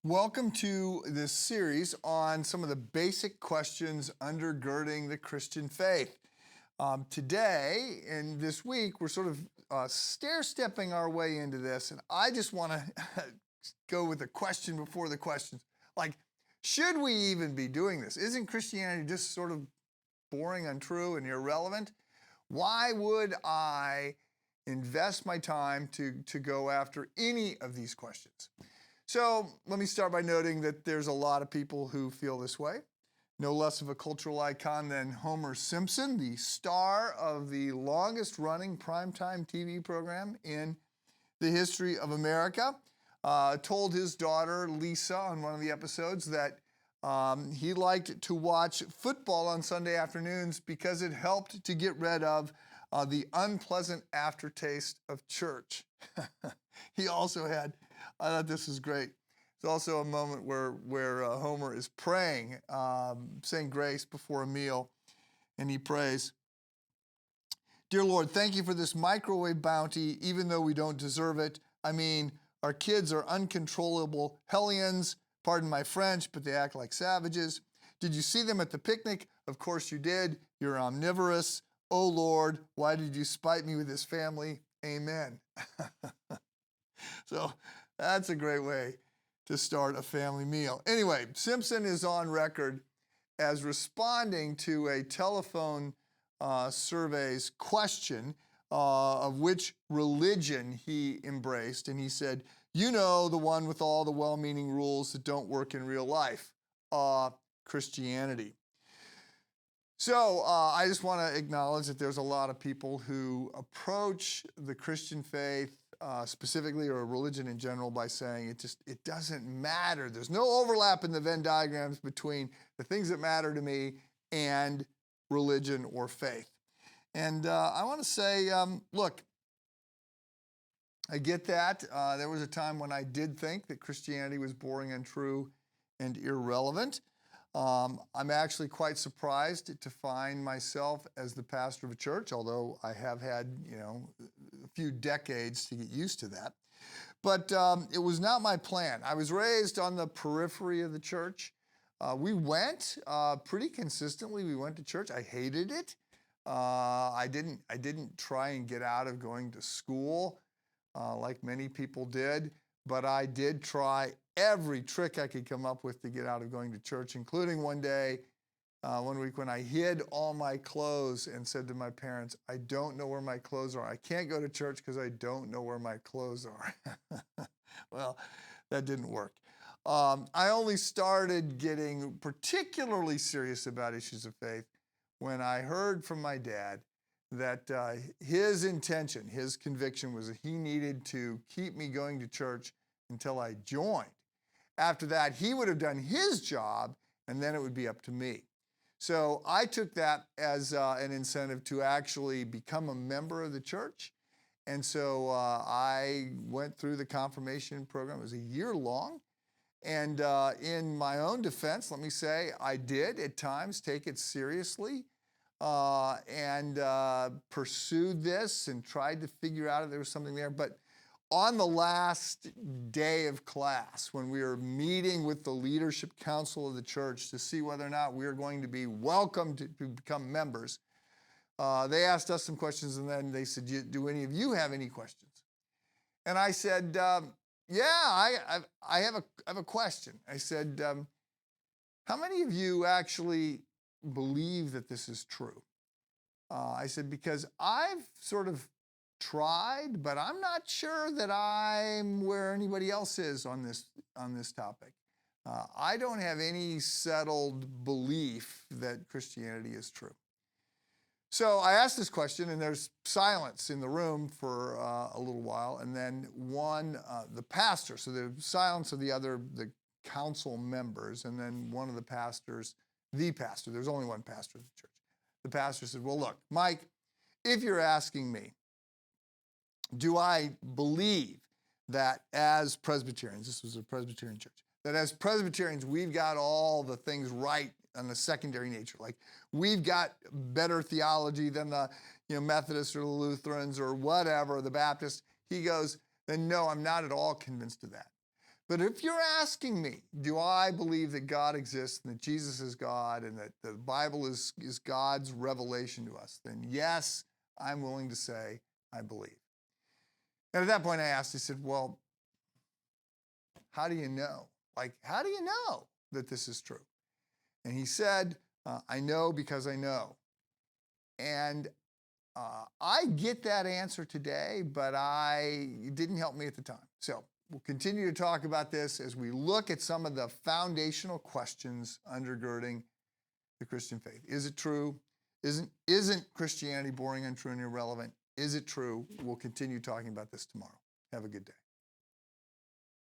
Welcome to this series on some of the basic questions undergirding the Christian faith. Today and this week, we're sort of stair-stepping our way into this, and I just want to go with a question before the questions. Like, should we even be doing this? Isn't Christianity just sort of boring, untrue, and irrelevant? Why would I invest my time to go after any of these questions? So let me start by noting that there's a lot of people who feel this way. No less of a cultural icon than Homer Simpson, the star of the longest running primetime TV program in the history of America, told his daughter Lisa on one of the episodes that he liked to watch football on Sunday afternoons because it helped to get rid of the unpleasant aftertaste of church. He also had, I thought this was great. It's also a moment where Homer is praying, saying grace before a meal, and he prays, "Dear Lord, thank you for this microwave bounty, even though we don't deserve it. I mean, our kids are uncontrollable hellions. Pardon my French, but they act like savages. Did you see them at the picnic? Of course you did. You're omnivorous. Oh Lord, why did you spite me with this family? Amen." So that's a great way to start a family meal. Anyway, Simpson is on record as responding to a telephone survey's question of which religion he embraced. And he said, "You know, the one with all the well-meaning rules that don't work in real life, Christianity." So I just want to acknowledge that there's a lot of people who approach the Christian faith specifically, or religion in general, by saying it doesn't matter. There's no overlap in the Venn diagrams between the things that matter to me and religion or faith. And I want to say, look, I get that. There was a time when I did think that Christianity was boring, untrue, and irrelevant. I'm actually quite surprised to find myself as the pastor of a church, although I have had, a few decades to get used to that. But it was not my plan. I was raised on the periphery of the church. We went pretty consistently. We went to church. I hated it. I didn't try and get out of going to school like many people did, but I did try every trick I could come up with to get out of going to church, including one week when I hid all my clothes and said to my parents, "I don't know where my clothes are. I can't go to church because I don't know where my clothes are." Well, that didn't work. I only started getting particularly serious about issues of faith when I heard from my dad that his intention, his conviction was that he needed to keep me going to church until I joined. After that, he would have done his job, and then it would be up to me. So I took that as an incentive to actually become a member of the church. And so I went through the confirmation program. It was a year long. And in my own defense, let me say, I did at times take it seriously and pursued this and tried to figure out if there was something there. But on the last day of class, when we were meeting with the leadership council of the church to see whether or not we were going to be welcomed to become members, they asked us some questions, and then they said, "Do any of you have any questions?" And I said, "Yeah, I have a question." I said, "How many of you actually believe that this is true?" I said, "Because I've sort of tried, but I'm not sure that I'm where anybody else is on this topic. I don't have any settled belief that Christianity is true." So I asked this question, and there's silence in the room for a little while, and then the pastor, so the silence of the council members, and then one of the pastors, there's only one pastor of the church. The pastor said, "Well, look, Mike, if you're asking me, do I believe that as Presbyterians," this was a Presbyterian church, "that as Presbyterians we've got all the things right on the secondary nature, like we've got better theology than the Methodists or the Lutherans or whatever, the Baptists?" He goes, "Then no, I'm not at all convinced of that. But if you're asking me, do I believe that God exists and that Jesus is God and that the Bible is God's revelation to us, then yes, I'm willing to say I believe. And at that point I asked, I said, well, how do you know? Like, how do you know that this is true? And he said, I know because I know. And I get that answer today, but it didn't help me at the time. So we'll continue to talk about this as we look at some of the foundational questions undergirding the Christian faith. Is it true? Isn't Christianity boring, untrue, and irrelevant? Is it true? We'll continue talking about this tomorrow. Have a good day.